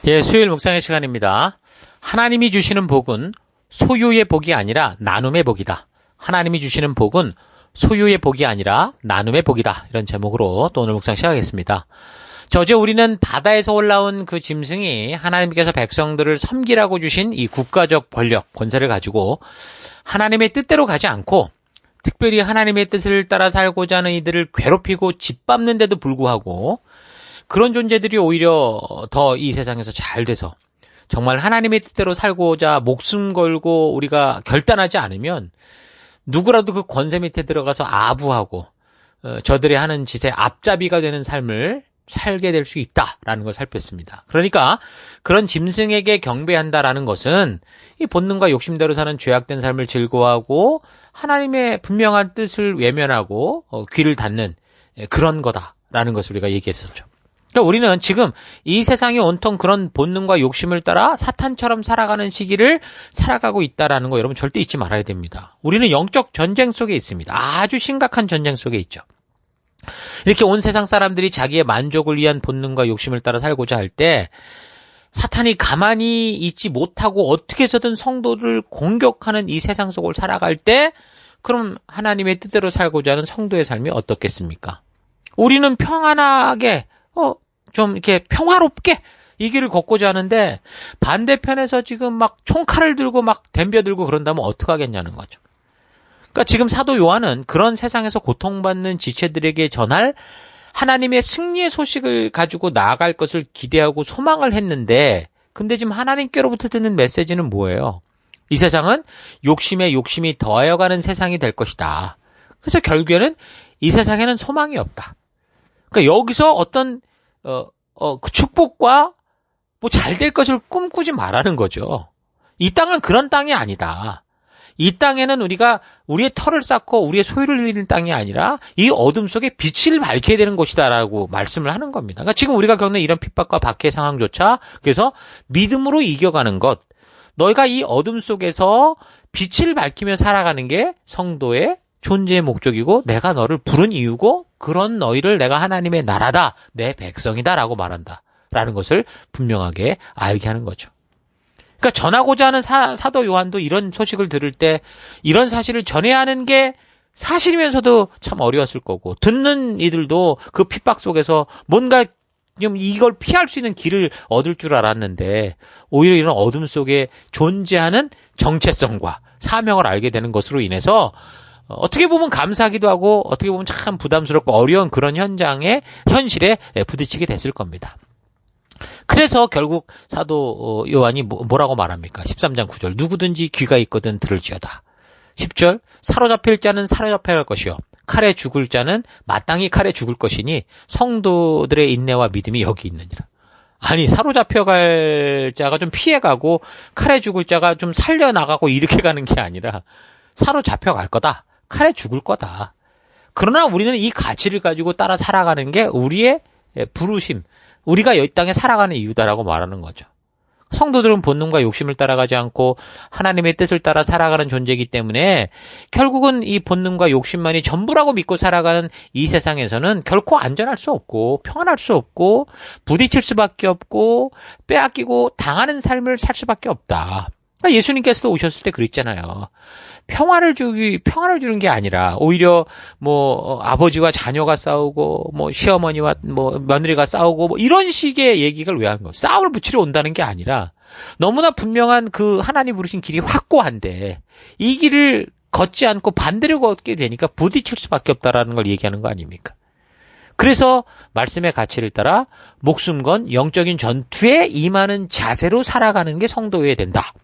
예, 수요일 묵상의 시간입니다. 하나님이 주시는 복은 소유의 복이 아니라 나눔의 복이다. 하나님이 주시는 복은 소유의 복이 아니라 나눔의 복이다. 이런 제목으로 또 오늘 묵상 시작하겠습니다. 어제 우리는 바다에서 올라온 그 짐승이 하나님께서 백성들을 섬기라고 주신 이 국가적 권력, 권세를 가지고 하나님의 뜻대로 가지 않고 특별히 하나님의 뜻을 따라 살고자 하는 이들을 괴롭히고 짓밟는데도 불구하고 그런 존재들이 오히려 더 이 세상에서 잘 돼서 정말 하나님의 뜻대로 살고자 목숨 걸고 우리가 결단하지 않으면 누구라도 그 권세 밑에 들어가서 아부하고 저들이 하는 짓의 앞잡이가 되는 삶을 살게 될 수 있다라는 걸 살폈습니다. 그러니까 그런 짐승에게 경배한다라는 것은 이 본능과 욕심대로 사는 죄악된 삶을 즐거워하고 하나님의 분명한 뜻을 외면하고 귀를 닫는 그런 거다라는 것을 우리가 얘기했었죠. 그러니까 우리는 지금 이 세상이 온통 그런 본능과 욕심을 따라 사탄처럼 살아가는 시기를 살아가고 있다라는 거 여러분 절대 잊지 말아야 됩니다. 우리는 영적 전쟁 속에 있습니다. 아주 심각한 전쟁 속에 있죠. 이렇게 온 세상 사람들이 자기의 만족을 위한 본능과 욕심을 따라 살고자 할 때 사탄이 가만히 있지 못하고 어떻게 해서든 성도를 공격하는 이 세상 속을 살아갈 때 그럼 하나님의 뜻대로 살고자 하는 성도의 삶이 어떻겠습니까? 우리는 평안하게 좀 이렇게 평화롭게 이 길을 걷고자 하는데 반대편에서 지금 막 총칼을 들고 막 덤벼들고 그런다면 어떡하겠냐는 거죠. 그러니까 지금 사도 요한은 그런 세상에서 고통받는 지체들에게 전할 하나님의 승리의 소식을 가지고 나아갈 것을 기대하고 소망을 했는데 근데 지금 하나님께로부터 듣는 메시지는 뭐예요? 이 세상은 욕심에 욕심이 더하여가는 세상이 될 것이다. 그래서 결국에는 이 세상에는 소망이 없다. 그러니까 여기서 어떤 그 축복과 뭐 잘 될 것을 꿈꾸지 말라는 거죠. 이 땅은 그런 땅이 아니다. 이 땅에는 우리가 우리의 털을 쌓고 우리의 소유를 누리는 땅이 아니라 이 어둠 속에 빛을 밝혀야 되는 곳이다라고 말씀을 하는 겁니다. 그러니까 지금 우리가 겪는 이런 핍박과 박해 상황조차 그래서 믿음으로 이겨가는 것, 너희가 이 어둠 속에서 빛을 밝히며 살아가는 게 성도의 존재의 목적이고 내가 너를 부른 이유고 그런 너희를 내가 하나님의 나라다, 내 백성이다라고 말한다라는 것을 분명하게 알게 하는 거죠. 그러니까 전하고자 하는 사도 요한도 이런 소식을 들을 때 이런 사실을 전해야 하는 게 사실이면서도 참 어려웠을 거고 듣는 이들도 그 핍박 속에서 뭔가 좀 이걸 피할 수 있는 길을 얻을 줄 알았는데 오히려 이런 어둠 속에 존재하는 정체성과 사명을 알게 되는 것으로 인해서 어떻게 보면 감사하기도 하고 어떻게 보면 참 부담스럽고 어려운 그런 현실에 부딪히게 됐을 겁니다. 그래서 결국 사도 요한이 뭐라고 말합니까? 13장 9절 누구든지 귀가 있거든 들을지어다. 10절 사로잡힐 자는 사로잡혀갈 것이요 칼에 죽을 자는 마땅히 칼에 죽을 것이니 성도들의 인내와 믿음이 여기 있느니라. 아니 사로잡혀갈 자가 좀 피해가고 칼에 죽을 자가 좀 살려나가고 이렇게 가는 게 아니라 사로잡혀갈 거다. 칼에 죽을 거다. 그러나 우리는 이 가치를 가지고 따라 살아가는 게 우리의 부르심, 우리가 이 땅에 살아가는 이유다라고 말하는 거죠. 성도들은 본능과 욕심을 따라가지 않고 하나님의 뜻을 따라 살아가는 존재이기 때문에 결국은 이 본능과 욕심만이 전부라고 믿고 살아가는 이 세상에서는 결코 안전할 수 없고 평안할 수 없고 부딪힐 수밖에 없고 빼앗기고 당하는 삶을 살 수밖에 없다. 그러니까 예수님께서도 오셨을 때 그랬잖아요. 평화를 주는 게 아니라 오히려 아버지와 자녀가 싸우고 시어머니와 며느리가 싸우고 이런 식의 얘기를 왜 하는 거예요? 싸움을 붙이러 온다는 게 아니라 너무나 분명한 그 하나님 부르신 길이 확고한데 이 길을 걷지 않고 반대로 걷게 되니까 부딪힐 수밖에 없다라는 걸 얘기하는 거 아닙니까? 그래서 말씀의 가치를 따라 목숨 건 영적인 전투에 임하는 자세로 살아가는 게 성도여야 된다.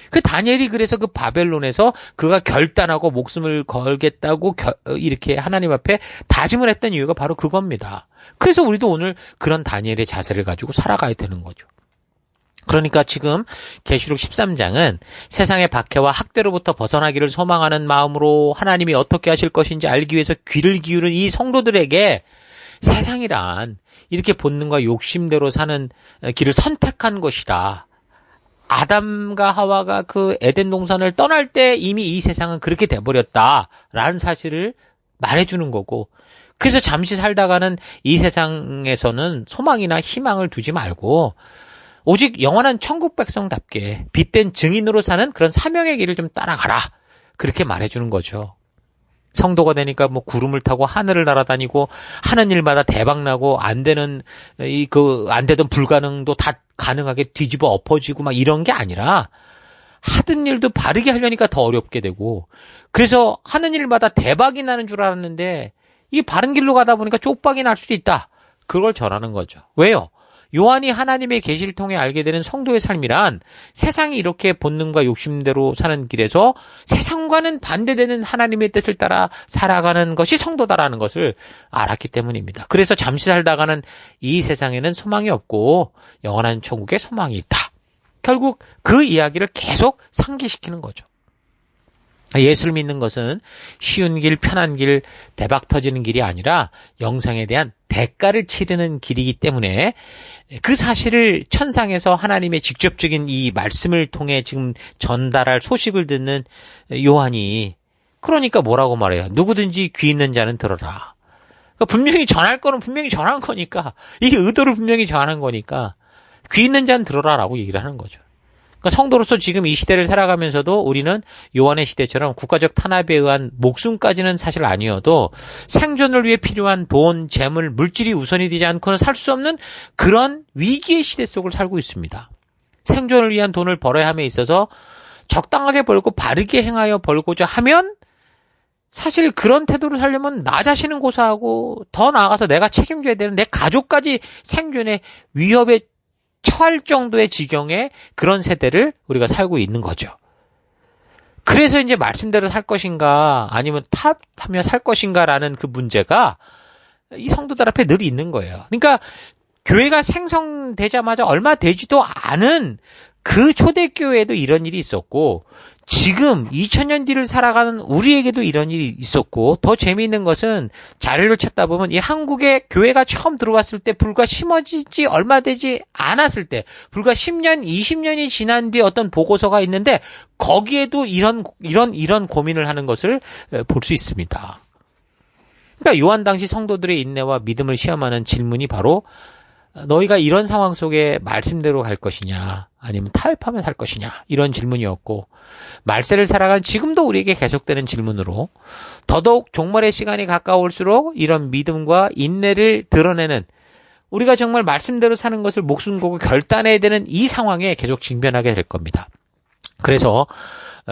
그 다니엘이 그래서 그 바벨론에서 그가 결단하고 목숨을 걸겠다고 이렇게 하나님 앞에 다짐을 했던 이유가 바로 그겁니다. 그래서 우리도 오늘 그런 다니엘의 자세를 가지고 살아가야 되는 거죠. 그러니까 지금 계시록 13장은 세상의 박해와 학대로부터 벗어나기를 소망하는 마음으로 하나님이 어떻게 하실 것인지 알기 위해서 귀를 기울인 이 성도들에게 세상이란 이렇게 본능과 욕심대로 사는 길을 선택한 것이다. 아담과 하와가 그 에덴 동산을 떠날 때 이미 이 세상은 그렇게 돼버렸다라는 사실을 말해주는 거고 그래서 잠시 살다가는 이 세상에서는 소망이나 희망을 두지 말고 오직 영원한 천국 백성답게 빛된 증인으로 사는 그런 사명의 길을 좀 따라가라. 그렇게 말해주는 거죠. 성도가 되니까 뭐 구름을 타고 하늘을 날아다니고 하는 일마다 대박나고 안 되던 불가능도 다 가능하게 뒤집어 엎어지고 막 이런 게 아니라 하던 일도 바르게 하려니까 더 어렵게 되고 그래서 하는 일마다 대박이 나는 줄 알았는데 이 바른 길로 가다 보니까 쪽박이 날 수도 있다. 그걸 전하는 거죠. 왜요? 요한이 하나님의 계시를 통해 알게 되는 성도의 삶이란 세상이 이렇게 본능과 욕심대로 사는 길에서 세상과는 반대되는 하나님의 뜻을 따라 살아가는 것이 성도다라는 것을 알았기 때문입니다. 그래서 잠시 살다가는 이 세상에는 소망이 없고 영원한 천국에 소망이 있다. 결국 그 이야기를 계속 상기시키는 거죠. 예수를 믿는 것은 쉬운 길, 편한 길, 대박 터지는 길이 아니라 영생에 대한 대가를 치르는 길이기 때문에 그 사실을 천상에서 하나님의 직접적인 이 말씀을 통해 지금 전달할 소식을 듣는 요한이 그러니까 뭐라고 말해요? 누구든지 귀 있는 자는 들어라. 그러니까 분명히 전할 거는 분명히 전한 거니까 이게 의도를 분명히 전하는 거니까 귀 있는 자는 들어라라고 얘기를 하는 거죠. 그러니까 성도로서 지금 이 시대를 살아가면서도 우리는 요한의 시대처럼 국가적 탄압에 의한 목숨까지는 사실 아니어도 생존을 위해 필요한 돈, 재물, 물질이 우선이 되지 않고는 살 수 없는 그런 위기의 시대 속을 살고 있습니다. 생존을 위한 돈을 벌어야 함에 있어서 적당하게 벌고 바르게 행하여 벌고자 하면 사실 그런 태도로 살려면 나 자신은 고사하고 더 나아가서 내가 책임져야 되는 내 가족까지 생존의 위협에 처할 정도의 지경의 그런 세대를 우리가 살고 있는 거죠. 그래서 이제 말씀대로 살 것인가 아니면 탑하며 살 것인가라는 그 문제가 이 성도들 앞에 늘 있는 거예요. 그러니까 교회가 생성되자마자 얼마 되지도 않은 그 초대교회에도 이런 일이 있었고 지금 2000년 뒤를 살아가는 우리에게도 이런 일이 있었고 더 재미있는 것은 자료를 찾다 보면 이 한국에 교회가 처음 들어왔을 때 불과 심어지지 얼마 되지 않았을 때 불과 10년, 20년이 지난 뒤에 어떤 보고서가 있는데 거기에도 이런 고민을 하는 것을 볼 수 있습니다. 그러니까 요한 당시 성도들의 인내와 믿음을 시험하는 질문이 바로 너희가 이런 상황 속에 말씀대로 갈 것이냐 아니면 타협하며 살 것이냐 이런 질문이었고 말세를 살아간 지금도 우리에게 계속되는 질문으로 더더욱 종말의 시간이 가까울수록 이런 믿음과 인내를 드러내는 우리가 정말 말씀대로 사는 것을 목숨 걸고 결단해야 되는 이 상황에 계속 직면하게 될 겁니다. 그래서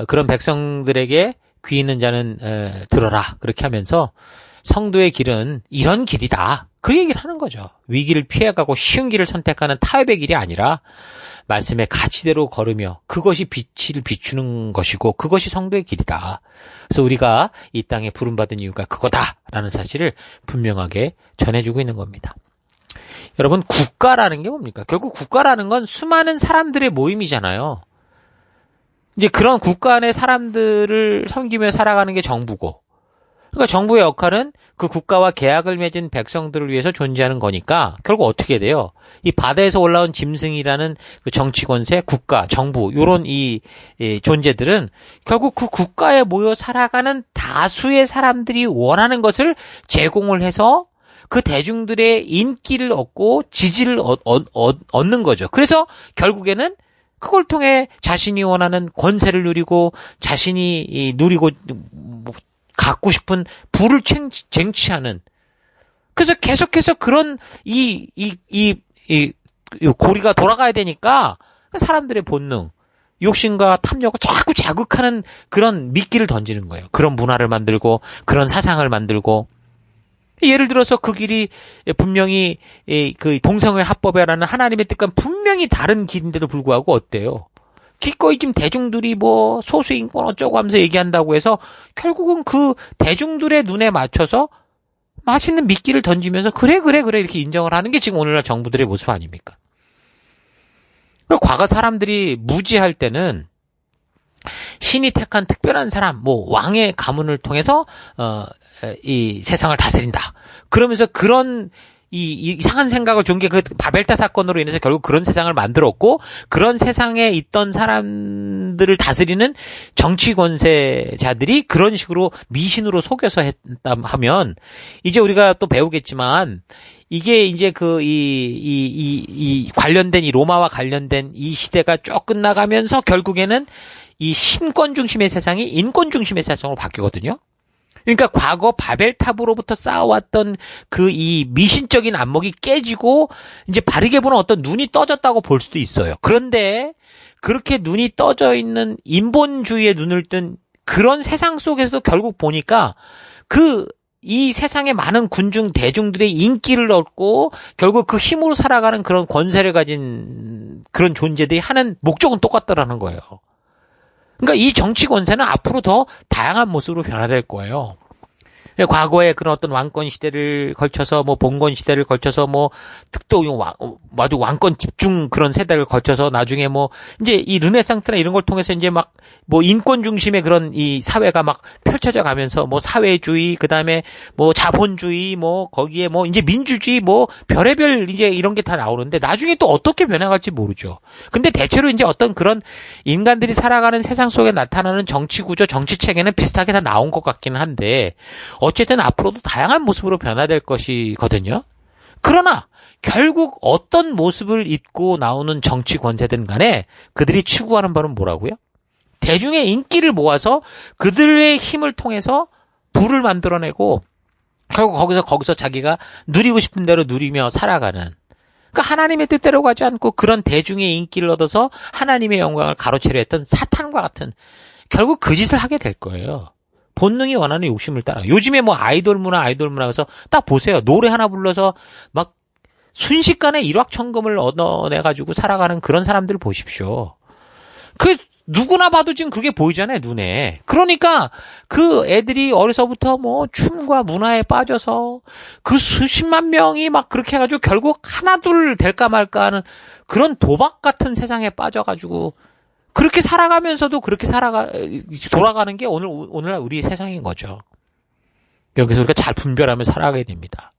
그런 백성들에게 귀 있는 자는 들어라 그렇게 하면서 성도의 길은 이런 길이다. 그 얘기를 하는 거죠. 위기를 피해가고 쉬운 길을 선택하는 타협의 길이 아니라 말씀의 가치대로 걸으며 그것이 빛을 비추는 것이고 그것이 성도의 길이다. 그래서 우리가 이 땅에 부름받은 이유가 그거다라는 사실을 분명하게 전해주고 있는 겁니다. 여러분 국가라는 게 뭡니까? 결국 국가라는 건 수많은 사람들의 모임이잖아요. 이제 그런 국가 안의 사람들을 섬기며 살아가는 게 정부고 그러니까 정부의 역할은 그 국가와 계약을 맺은 백성들을 위해서 존재하는 거니까 결국 어떻게 돼요? 이 바다에서 올라온 짐승이라는 그 정치 권세, 국가, 정부 이런 이 존재들은 결국 그 국가에 모여 살아가는 다수의 사람들이 원하는 것을 제공을 해서 그 대중들의 인기를 얻고 지지를 얻는 거죠. 그래서 결국에는 그걸 통해 자신이 원하는 권세를 누리고 자신이 누리고 갖고 싶은 부를 쟁취하는 그래서 계속해서 그런 이 고리가 돌아가야 되니까 사람들의 본능 욕심과 탐욕을 자꾸 자극하는 그런 미끼를 던지는 거예요. 그런 문화를 만들고 그런 사상을 만들고 예를 들어서 그 길이 분명히 그 동성애 합법이라는 하나님의 뜻과 분명히 다른 길인데도 불구하고 어때요? 기꺼이 지금 대중들이 뭐 소수인권 어쩌고 하면서 얘기한다고 해서 결국은 그 대중들의 눈에 맞춰서 맛있는 미끼를 던지면서 그래 이렇게 인정을 하는 게 지금 오늘날 정부들의 모습 아닙니까? 과거 사람들이 무지할 때는 신이 택한 특별한 사람, 뭐 왕의 가문을 통해서 이 세상을 다스린다. 그러면서 그런 이상한 생각을 준 게 그 바벨탑 사건으로 인해서 결국 그런 세상을 만들었고, 그런 세상에 있던 사람들을 다스리는 정치 권세자들이 그런 식으로 미신으로 속여서 했다 하면, 이제 우리가 또 배우겠지만, 이게 이제 관련된 이 로마와 관련된 이 시대가 쭉 끝나가면서 결국에는 이 신권 중심의 세상이 인권 중심의 세상으로 바뀌거든요. 그러니까 과거 바벨탑으로부터 쌓아왔던 그 이 미신적인 안목이 깨지고 이제 바르게 보는 어떤 눈이 떠졌다고 볼 수도 있어요. 그런데 그렇게 눈이 떠져 있는 인본주의에 눈을 뜬 그런 세상 속에서도 결국 보니까 이 세상의 많은 군중 대중들의 인기를 얻고 결국 그 힘으로 살아가는 그런 권세를 가진 그런 존재들이 하는 목적은 똑같다라는 거예요. 그러니까 이 정치 권세는 앞으로 더 다양한 모습으로 변화될 거예요. 과거에 그런 어떤 왕권 시대를 걸쳐서 봉건 시대를 걸쳐서 아주 왕권 집중 그런 세대를 거쳐서 나중에 이제 이 르네상스나 이런 걸 통해서 이제 인권 중심의 그런 이 사회가 막 펼쳐져 가면서 사회주의, 그다음에 자본주의, 거기에 이제 민주주의, 별의별 이제 이런 게 다 나오는데 나중에 또 어떻게 변해갈지 모르죠. 근데 대체로 이제 어떤 그런 인간들이 살아가는 세상 속에 나타나는 정치 구조, 정치 체계는 비슷하게 다 나온 것 같기는 한데 어쨌든 앞으로도 다양한 모습으로 변화될 것이거든요. 그러나 결국 어떤 모습을 입고 나오는 정치 권세든 간에 그들이 추구하는 바는 뭐라고요? 대중의 인기를 모아서 그들의 힘을 통해서 부를 만들어내고 결국 거기서 자기가 누리고 싶은 대로 누리며 살아가는, 그러니까 하나님의 뜻대로 가지 않고 그런 대중의 인기를 얻어서 하나님의 영광을 가로채려 했던 사탄과 같은 결국 그 짓을 하게 될 거예요. 본능이 원하는 욕심을 따라. 요즘에 아이돌 문화 그래서 딱 보세요. 노래 하나 불러서 막 순식간에 일확천금을 얻어내가지고 살아가는 그런 사람들 보십시오. 누구나 봐도 지금 그게 보이잖아요, 눈에. 그러니까 그 애들이 어려서부터 춤과 문화에 빠져서 그 수십만 명이 막 그렇게 해가지고 결국 하나둘 될까 말까 하는 그런 도박 같은 세상에 빠져가지고 그렇게 살아가면서도 그렇게 돌아가는 게 오늘날 우리 세상인 거죠. 여기서 우리가 잘 분별하며 살아가야 됩니다.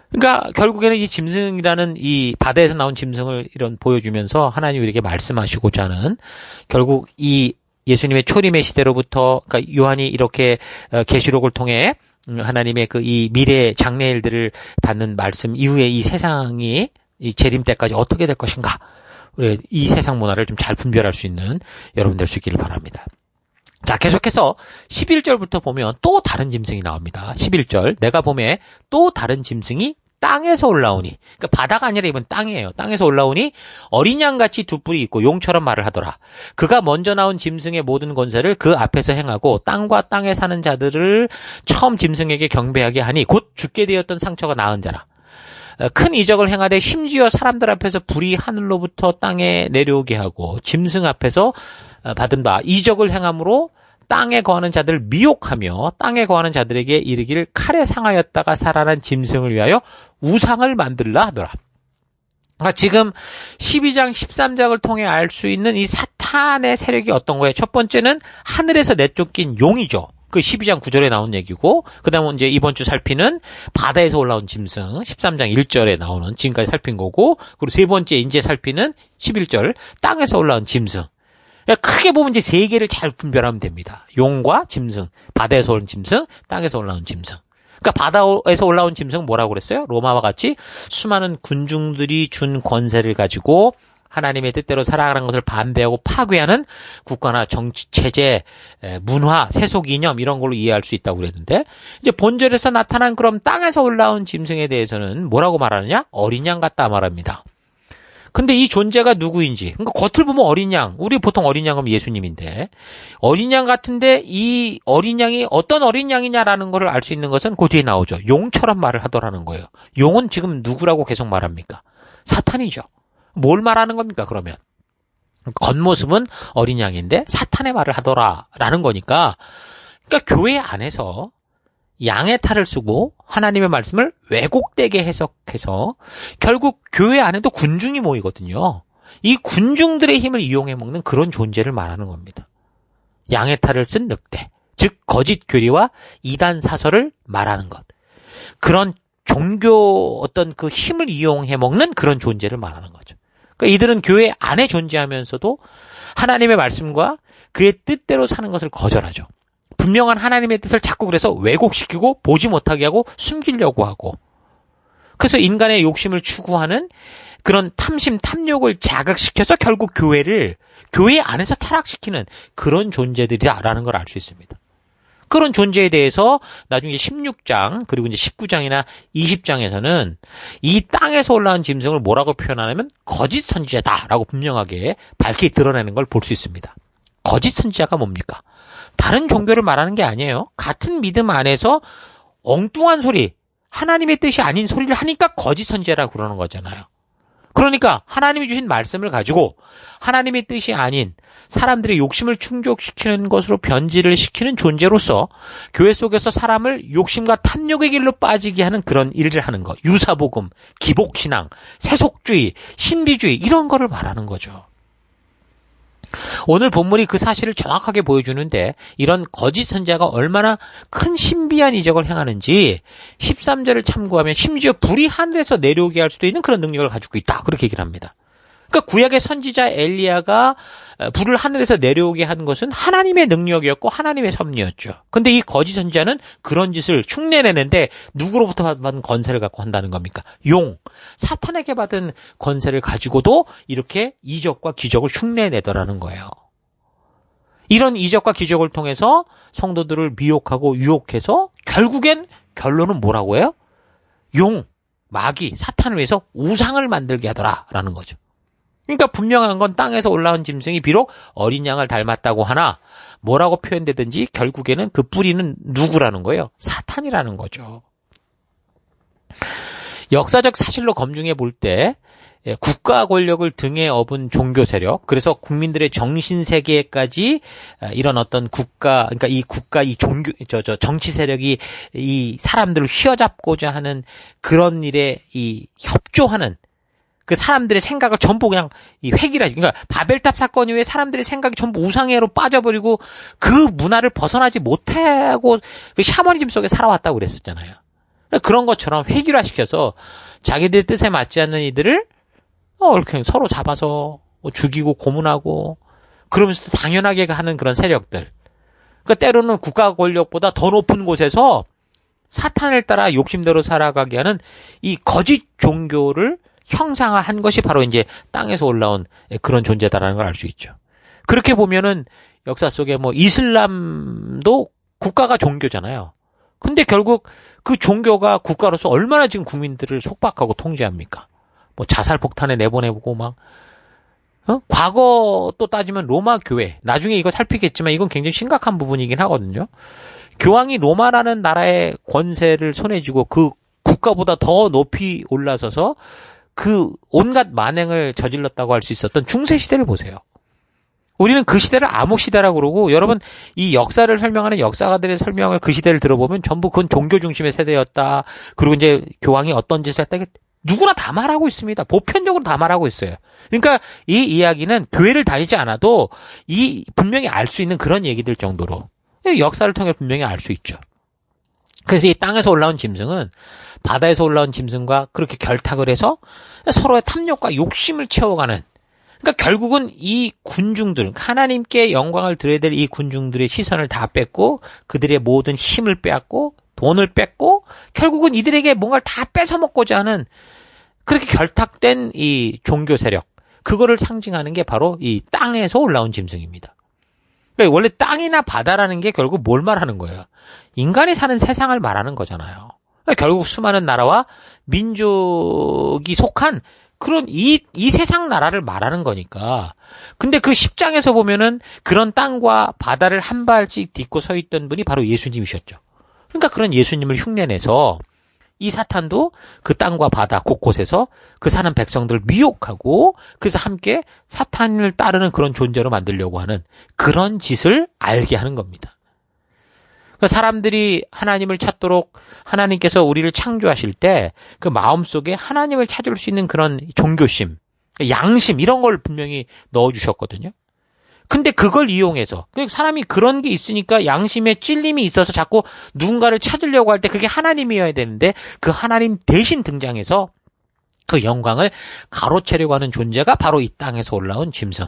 그러니까 결국에는 이 짐승이라는 이 바다에서 나온 짐승을 보여주면서 하나님이 우리에게 말씀하시고자 하는, 결국 이 예수님의 초림의 시대로부터, 그러니까 요한이 이렇게 계시록을 통해 하나님의 이 미래 장래일들을 받는 말씀 이후에 이 세상이 이 재림 때까지 어떻게 될 것인가, 우리 이 세상 문화를 좀 잘 분별할 수 있는 여러분 될 수 있기를 바랍니다. 자, 계속해서 11절부터 보면 또 다른 짐승이 나옵니다. 11절, 내가 보매 또 다른 짐승이 땅에서 올라오니, 그러니까 바다가 아니라 이번 땅이에요. 땅에서 올라오니 어린 양같이 두 뿔이 있고 용처럼 말을 하더라. 그가 먼저 나온 짐승의 모든 권세를 그 앞에서 행하고 땅과 땅에 사는 자들을 처음 짐승에게 경배하게 하니 곧 죽게 되었던 상처가 나은 자라. 큰 이적을 행하되 심지어 사람들 앞에서 불이 하늘로부터 땅에 내려오게 하고 짐승 앞에서 받은 바 이적을 행함으로 땅에 거하는 자들을 미혹하며 땅에 거하는 자들에게 이르기를 칼에 상하였다가 살아난 짐승을 위하여 우상을 만들라 하더라. 그러니까 지금 12장 13장을 통해 알 수 있는 이 사탄의 세력이 어떤 거예요? 첫 번째는 하늘에서 내쫓긴 용이죠. 그 12장 9절에 나온 얘기고, 그 다음은 이제 이번 주 살피는 바다에서 올라온 짐승 13장 1절에 나오는 지금까지 살핀 거고, 그리고 세 번째 이제 살피는 11절 땅에서 올라온 짐승. 그러니까 크게 보면 이제 세 개를 잘 분별하면 됩니다. 용과 짐승, 바다에서 온 짐승, 땅에서 올라온 짐승. 그러니까 바다에서 올라온 짐승은 뭐라고 그랬어요? 로마와 같이 수많은 군중들이 준 권세를 가지고 하나님의 뜻대로 살아가는 것을 반대하고 파괴하는 국가나 정치, 체제, 문화, 세속 이념 이런 걸로 이해할 수 있다고 그랬는데, 이제 본절에서 나타난 그럼 땅에서 올라온 짐승에 대해서는 뭐라고 말하느냐? 어린 양 같다 말합니다. 근데 이 존재가 누구인지, 그러니까 겉을 보면 어린 양, 우리 보통 어린 양은 예수님인데, 어린 양 같은데 이 어린 양이 어떤 어린 양이냐라는 것을 알 수 있는 것은 그 뒤에 나오죠. 용처럼 말을 하더라는 거예요. 용은 지금 누구라고 계속 말합니까? 사탄이죠. 뭘 말하는 겁니까, 그러면? 겉모습은 어린 양인데 사탄의 말을 하더라라는 거니까, 그러니까 교회 안에서 양의 탈을 쓰고 하나님의 말씀을 왜곡되게 해석해서 결국 교회 안에도 군중이 모이거든요. 이 군중들의 힘을 이용해 먹는 그런 존재를 말하는 겁니다. 양의 탈을 쓴 늑대, 즉 거짓 교리와 이단 사설을 말하는 것. 그런 종교 어떤 그 힘을 이용해 먹는 그런 존재를 말하는 거죠. 그러니까 이들은 교회 안에 존재하면서도 하나님의 말씀과 그의 뜻대로 사는 것을 거절하죠. 분명한 하나님의 뜻을 자꾸 그래서 왜곡시키고 보지 못하게 하고 숨기려고 하고, 그래서 인간의 욕심을 추구하는 그런 탐심, 탐욕을 자극시켜서 결국 교회 안에서 타락시키는 그런 존재들이다라는 걸 알 수 있습니다. 그런 존재에 대해서 나중에 16장 그리고 이제 19장이나 20장에서는 이 땅에서 올라온 짐승을 뭐라고 표현하냐면 거짓 선지자다라고 분명하게 밝히 드러내는 걸 볼 수 있습니다. 거짓 선지자가 뭡니까? 다른 종교를 말하는 게 아니에요. 같은 믿음 안에서 엉뚱한 소리, 하나님의 뜻이 아닌 소리를 하니까 거짓 선지자라고 그러는 거잖아요. 그러니까 하나님이 주신 말씀을 가지고 하나님의 뜻이 아닌 사람들의 욕심을 충족시키는 것으로 변질을 시키는 존재로서 교회 속에서 사람을 욕심과 탐욕의 길로 빠지게 하는 그런 일을 하는 것. 유사복음, 기복신앙, 세속주의, 신비주의 이런 거를 말하는 거죠. 오늘 본문이 그 사실을 정확하게 보여주는데 이런 거짓 선지자가 얼마나 큰 신비한 이적을 행하는지 13절을 참고하면 심지어 불이 하늘에서 내려오게 할 수도 있는 그런 능력을 가지고 있다. 그렇게 얘기를 합니다. 그러니까 구약의 선지자 엘리야가 불을 하늘에서 내려오게 한 것은 하나님의 능력이었고 하나님의 섭리였죠. 근데 이 거짓 선지자는 그런 짓을 흉내내는데 누구로부터 받은 권세를 갖고 한다는 겁니까? 사탄에게 받은 권세를 가지고도 이렇게 이적과 기적을 흉내내더라는 거예요. 이런 이적과 기적을 통해서 성도들을 미혹하고 유혹해서 결국엔 결론은 뭐라고 해요? 마귀, 사탄을 위해서 우상을 만들게 하더라라는 거죠. 그러니까 분명한 건 땅에서 올라온 짐승이 비록 어린 양을 닮았다고 하나 뭐라고 표현되든지 결국에는 그 뿌리는 누구라는 거예요? 사탄이라는 거죠. 역사적 사실로 검증해 볼 때 국가 권력을 등에 업은 종교 세력, 그래서 국민들의 정신 세계까지 이런 어떤 그러니까 이 종교, 정치 세력이 이 사람들을 휘어잡고자 하는 그런 일에 이 협조하는 그 사람들의 생각을 전부 그냥 이 획일화시, 그러니까 바벨탑 사건 이후에 사람들의 생각이 전부 우상회로 빠져버리고 그 문화를 벗어나지 못하고 그 샤머니즘 속에 살아왔다고 그랬었잖아요. 그런 것처럼 획일화시켜서 자기들 뜻에 맞지 않는 이들을 이렇게 서로 잡아서 죽이고 고문하고 그러면서 당연하게 하는 그런 세력들. 그러니까 때로는 국가 권력보다 더 높은 곳에서 사탄을 따라 욕심대로 살아가게 하는 이 거짓 종교를 형상화한 것이 바로 이제 땅에서 올라온 그런 존재다라는 걸 알 수 있죠. 그렇게 보면은 역사 속에 이슬람도 국가가 종교잖아요. 근데 결국 그 종교가 국가로서 얼마나 지금 국민들을 속박하고 통제합니까? 자살 폭탄에 내보내고 과거 또 따지면 로마 교회, 나중에 이거 살피겠지만 이건 굉장히 심각한 부분이긴 하거든요. 교황이 로마라는 나라의 권세를 손에 쥐고 그 국가보다 더 높이 올라서서 그 온갖 만행을 저질렀다고 할 수 있었던 중세 시대를 보세요. 우리는 그 시대를 암흑 시대라고 그러고, 여러분 이 역사를 설명하는 역사가들의 설명을 그 시대를 들어보면 전부 그건 종교 중심의 세대였다. 그리고 이제 교황이 어떤 짓을 했다. 누구나 다 말하고 있습니다. 보편적으로 다 말하고 있어요. 그러니까 이 이야기는 교회를 다니지 않아도 분명히 알 수 있는 그런 얘기들 정도로 역사를 통해 분명히 알 수 있죠. 그래서 이 땅에서 올라온 짐승은 바다에서 올라온 짐승과 그렇게 결탁을 해서 서로의 탐욕과 욕심을 채워가는, 그러니까 결국은 이 군중들, 하나님께 영광을 드려야 될 이 군중들의 시선을 다 뺐고 그들의 모든 힘을 빼앗고 돈을 뺐고 결국은 이들에게 뭔가를 다 뺏어먹고자 하는 그렇게 결탁된 이 종교 세력, 그거를 상징하는 게 바로 이 땅에서 올라온 짐승입니다. 그러니까 원래 땅이나 바다라는 게 결국 뭘 말하는 거예요? 인간이 사는 세상을 말하는 거잖아요. 그러니까 결국 수많은 나라와 민족이 속한 그런 이 세상 나라를 말하는 거니까. 근데 그 10장에서 보면은 그런 땅과 바다를 한 발씩 딛고 서 있던 분이 바로 예수님이셨죠. 그러니까 그런 예수님을 흉내내서 이 사탄도 그 땅과 바다 곳곳에서 그 사는 백성들을 미혹하고 그래서 함께 사탄을 따르는 그런 존재로 만들려고 하는 그런 짓을 알게 하는 겁니다. 그러니까 사람들이 하나님을 찾도록 하나님께서 우리를 창조하실 때 그 마음속에 하나님을 찾을 수 있는 그런 종교심, 양심 이런 걸 분명히 넣어주셨거든요. 근데 그걸 이용해서 사람이 그런 게 있으니까 양심에 찔림이 있어서 자꾸 누군가를 찾으려고 할 때 그게 하나님이어야 되는데 그 하나님 대신 등장해서 그 영광을 가로채려고 하는 존재가 바로 이 땅에서 올라온 짐승.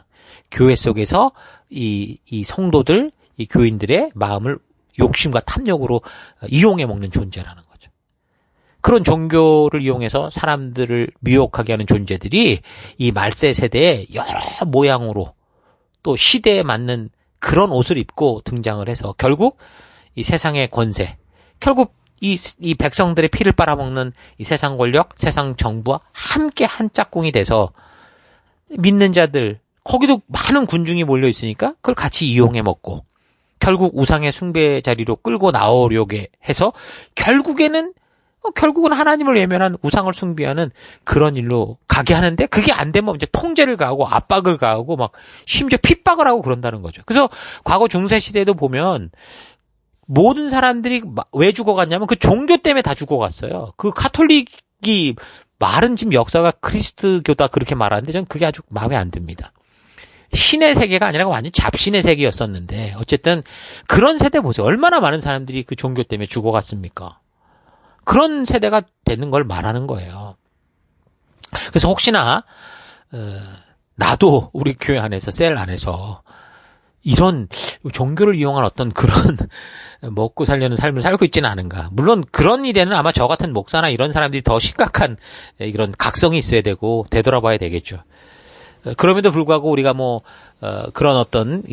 교회 속에서 이 성도들, 이 교인들의 마음을 욕심과 탐욕으로 이용해 먹는 존재라는 거죠. 그런 종교를 이용해서 사람들을 미혹하게 하는 존재들이 이 말세 세대에 여러 모양으로 또 시대에 맞는 그런 옷을 입고 등장을 해서 결국 이 세상의 권세, 결국 이 백성들의 피를 빨아먹는 이 세상 권력, 세상 정부와 함께 한 짝꿍이 돼서 믿는 자들, 거기도 많은 군중이 몰려 있으니까 그걸 같이 이용해 먹고 결국 우상의 숭배 자리로 끌고 나오려고 해서 결국은 하나님을 외면한 우상을 숭배하는 그런 일로 가게 하는데 그게 안 되면 이제 통제를 가하고 압박을 가하고 막 심지어 핍박을 하고 그런다는 거죠. 그래서 과거 중세 시대에도 보면 모든 사람들이 왜 죽어갔냐면 그 종교 때문에 다 죽어갔어요. 그 카톨릭이 말은 지금 역사가 그리스도교다 그렇게 말하는데 저는 그게 아주 마음에 안 듭니다. 신의 세계가 아니라 완전 잡신의 세계였었는데 어쨌든 그런 세대 보세요. 얼마나 많은 사람들이 그 종교 때문에 죽어갔습니까? 그런 세대가 되는 걸 말하는 거예요. 그래서 혹시나 나도 우리 교회 안에서 셀 안에서 이런 종교를 이용한 어떤 그런 먹고 살려는 삶을 살고 있지는 않은가. 물론 그런 일에는 아마 저 같은 목사나 이런 사람들이 더 심각한 이런 각성이 있어야 되고 되돌아봐야 되겠죠. 그럼에도 불구하고 우리가 그런 어떤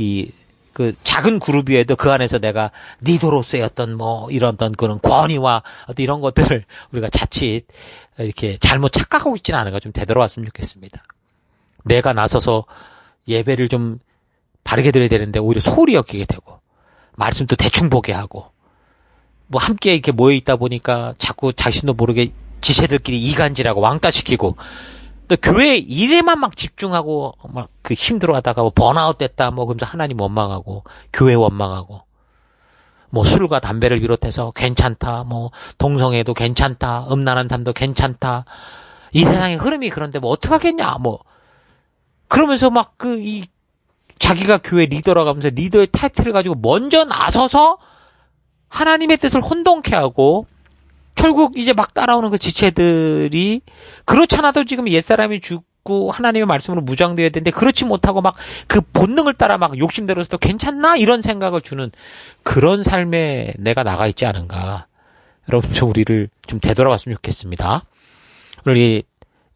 그 작은 그룹이어도 그 안에서 내가 리더로서의 어떤 이런 어떤 그런 권위와 어떤 이런 것들을 우리가 자칫 이렇게 잘못 착각하고 있지는 않은가 좀 되돌아왔으면 좋겠습니다. 내가 나서서 예배를 좀 바르게 드려야 되는데 오히려 소홀히 여기게 되고 말씀도 대충 보게 하고 함께 이렇게 모여 있다 보니까 자꾸 자신도 모르게 지체들끼리 이간질하고 왕따시키고 또 교회 일에만 막 집중하고 막 그 힘들어하다가 번아웃 됐다 그러면서 하나님 원망하고 교회 원망하고 술과 담배를 비롯해서 괜찮다 동성애도 괜찮다 음란한 삶도 괜찮다 이 세상의 흐름이 그런데 어떡하겠냐 그러면서 자기가 교회 리더라고 하면서 리더의 타이틀을 가지고 먼저 나서서 하나님의 뜻을 혼동케 하고 결국 이제 막 따라오는 그 지체들이 그렇잖아도 지금 옛사람이 죽고 하나님의 말씀으로 무장되어야 되는데 그렇지 못하고 막 그 본능을 따라 막 욕심대로서도 괜찮나 이런 생각을 주는 그런 삶에 내가 나가 있지 않은가. 여러분 좀 우리를 좀 되돌아봤으면 좋겠습니다. 오늘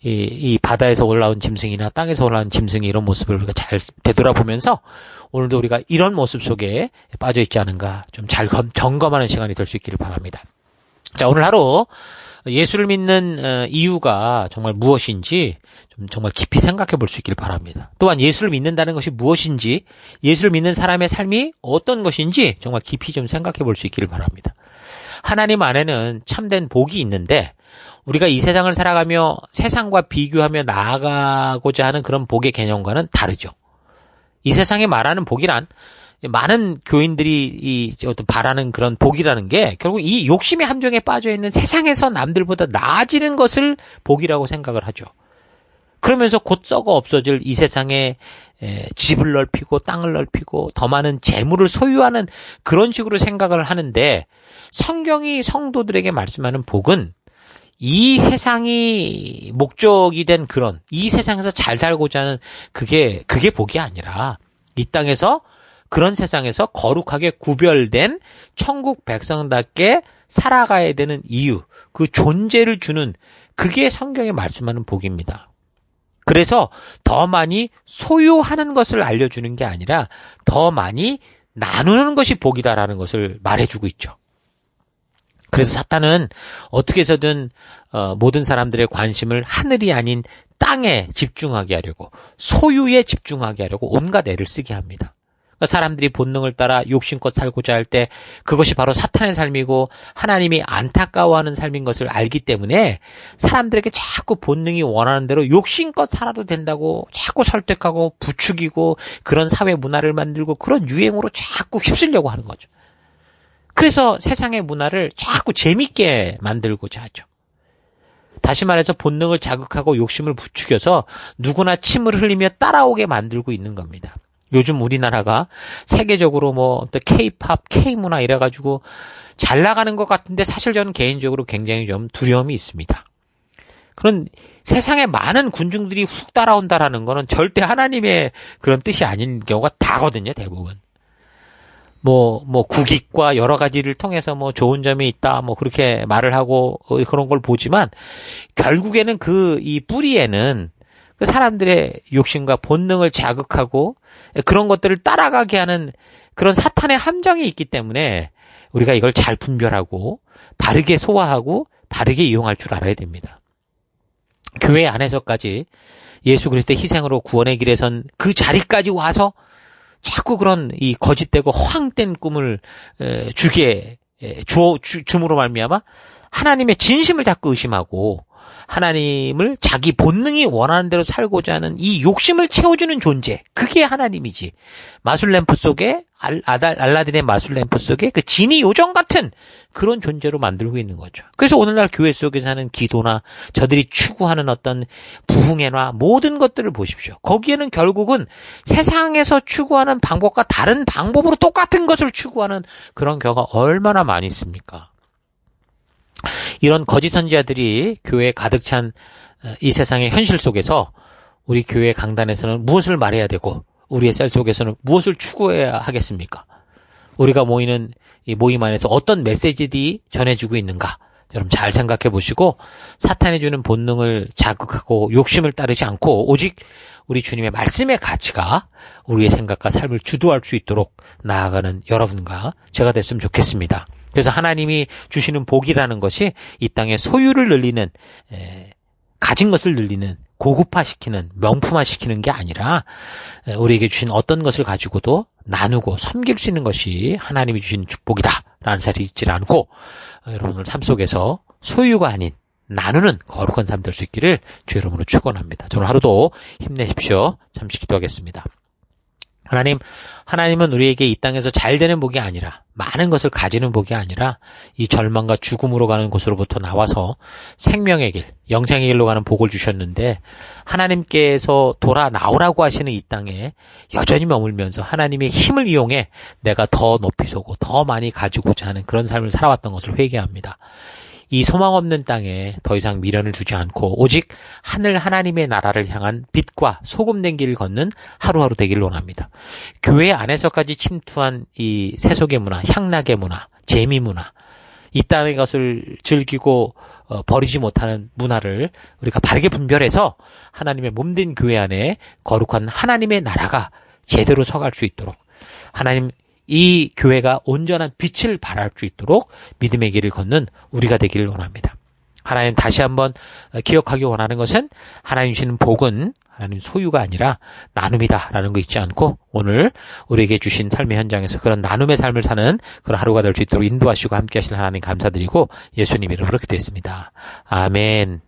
이 바다에서 올라온 짐승이나 땅에서 올라온 짐승이 이런 모습을 우리가 잘 되돌아보면서 오늘도 우리가 이런 모습 속에 빠져 있지 않은가 좀 잘 점검하는 시간이 될 수 있기를 바랍니다. 자, 오늘 하루 예수를 믿는 이유가 정말 무엇인지 좀 정말 깊이 생각해 볼 수 있기를 바랍니다. 또한 예수를 믿는다는 것이 무엇인지, 예수를 믿는 사람의 삶이 어떤 것인지 정말 깊이 좀 생각해 볼 수 있기를 바랍니다. 하나님 안에는 참된 복이 있는데 우리가 이 세상을 살아가며 세상과 비교하며 나아가고자 하는 그런 복의 개념과는 다르죠. 이 세상에 말하는 복이란 많은 교인들이 어떤 바라는 그런 복이라는 게 결국 이 욕심의 함정에 빠져 있는 세상에서 남들보다 나아지는 것을 복이라고 생각을 하죠. 그러면서 곧 썩어 없어질 이 세상에 집을 넓히고 땅을 넓히고 더 많은 재물을 소유하는 그런 식으로 생각을 하는데 성경이 성도들에게 말씀하는 복은 이 세상이 목적이 된 그런 이 세상에서 잘 살고자 하는 그게 복이 아니라 이 땅에서 그런 세상에서 거룩하게 구별된 천국 백성답게 살아가야 되는 이유, 그 존재를 주는 그게 성경에 말씀하는 복입니다. 그래서 더 많이 소유하는 것을 알려주는 게 아니라 더 많이 나누는 것이 복이다라는 것을 말해주고 있죠. 그래서 사탄은 어떻게 해서든 모든 사람들의 관심을 하늘이 아닌 땅에 집중하게 하려고 소유에 집중하게 하려고 온갖 애를 쓰게 합니다. 사람들이 본능을 따라 욕심껏 살고자 할 때 그것이 바로 사탄의 삶이고 하나님이 안타까워하는 삶인 것을 알기 때문에 사람들에게 자꾸 본능이 원하는 대로 욕심껏 살아도 된다고 자꾸 설득하고 부추기고 그런 사회 문화를 만들고 그런 유행으로 자꾸 휩쓸려고 하는 거죠. 그래서 세상의 문화를 자꾸 재밌게 만들고자 하죠. 다시 말해서 본능을 자극하고 욕심을 부추겨서 누구나 침을 흘리며 따라오게 만들고 있는 겁니다. 요즘 우리나라가 세계적으로 뭐 또 K-팝, K-문화 이래가지고 잘 나가는 것 같은데 사실 저는 개인적으로 굉장히 좀 두려움이 있습니다. 그런 세상에 많은 군중들이 훅 따라온다라는 거는 절대 하나님의 그런 뜻이 아닌 경우가 다거든요, 대부분. 국익과 여러 가지를 통해서 뭐 좋은 점이 있다, 뭐 그렇게 말을 하고 그런 걸 보지만 결국에는 이 뿌리에는 그 사람들의 욕심과 본능을 자극하고 그런 것들을 따라가게 하는 그런 사탄의 함정이 있기 때문에 우리가 이걸 잘 분별하고 바르게 소화하고 바르게 이용할 줄 알아야 됩니다. 교회 안에서까지 예수 그리스도의 희생으로 구원의 길에 선 그 자리까지 와서 자꾸 그런 이 거짓되고 허황된 꿈을 줌으로 말미암아 하나님의 진심을 자꾸 의심하고 하나님을 자기 본능이 원하는 대로 살고자 하는 이 욕심을 채워주는 존재, 그게 하나님이지. 마술램프 속에 알라딘의 마술램프 속에 그 지니 요정 같은 그런 존재로 만들고 있는 거죠. 그래서 오늘날 교회 속에서 하는 기도나 저들이 추구하는 어떤 부흥회나 모든 것들을 보십시오. 거기에는 결국은 세상에서 추구하는 방법과 다른 방법으로 똑같은 것을 추구하는 그런 경우가 얼마나 많이 있습니까? 이런 거짓 선지자들이 교회에 가득 찬 이 세상의 현실 속에서 우리 교회 강단에서는 무엇을 말해야 되고 우리의 셀 속에서는 무엇을 추구해야 하겠습니까? 우리가 모이는 이 모임 안에서 어떤 메시지들이 전해지고 있는가? 여러분 잘 생각해 보시고 사탄이 주는 본능을 자극하고 욕심을 따르지 않고 오직 우리 주님의 말씀의 가치가 우리의 생각과 삶을 주도할 수 있도록 나아가는 여러분과 제가 됐으면 좋겠습니다. 그래서 하나님이 주시는 복이라는 것이 이 땅의 소유를 늘리는, 가진 것을 늘리는, 고급화시키는, 명품화시키는 게 아니라 우리에게 주신 어떤 것을 가지고도 나누고 섬길 수 있는 것이 하나님이 주신 축복이다라는 사실을 잊지 않고 여러분들 삶 속에서 소유가 아닌 나누는 거룩한 삶 될 수 있기를 주 이름으로 축원합니다. 저는 하루도 힘내십시오. 잠시 기도하겠습니다. 하나님은 우리에게 이 땅에서 잘 되는 복이 아니라 많은 것을 가지는 복이 아니라 이 절망과 죽음으로 가는 곳으로부터 나와서 생명의 길, 영생의 길로 가는 복을 주셨는데 하나님께서 돌아 나오라고 하시는 이 땅에 여전히 머물면서 하나님의 힘을 이용해 내가 더 높이 서고 더 많이 가지고자 하는 그런 삶을 살아왔던 것을 회개합니다. 이 소망 없는 땅에 더 이상 미련을 두지 않고 오직 하늘 하나님의 나라를 향한 빛과 소금된 길을 걷는 하루하루 되기를 원합니다. 교회 안에서까지 침투한 이 세속의 문화, 향락의 문화, 재미 문화, 이 땅의 것을 즐기고 버리지 못하는 문화를 우리가 바르게 분별해서 하나님의 몸된 교회 안에 거룩한 하나님의 나라가 제대로 서갈 수 있도록 하나님 이 교회가 온전한 빛을 발할 수 있도록 믿음의 길을 걷는 우리가 되기를 원합니다. 하나님 다시 한번 기억하기 원하는 것은 하나님 주시는 복은 하나님 소유가 아니라 나눔이다라는 거 잊지 않고 오늘 우리에게 주신 삶의 현장에서 그런 나눔의 삶을 사는 그런 하루가 될 수 있도록 인도하시고 함께 하시는 하나님 감사드리고 예수님 이름으로 기도했습니다. 아멘.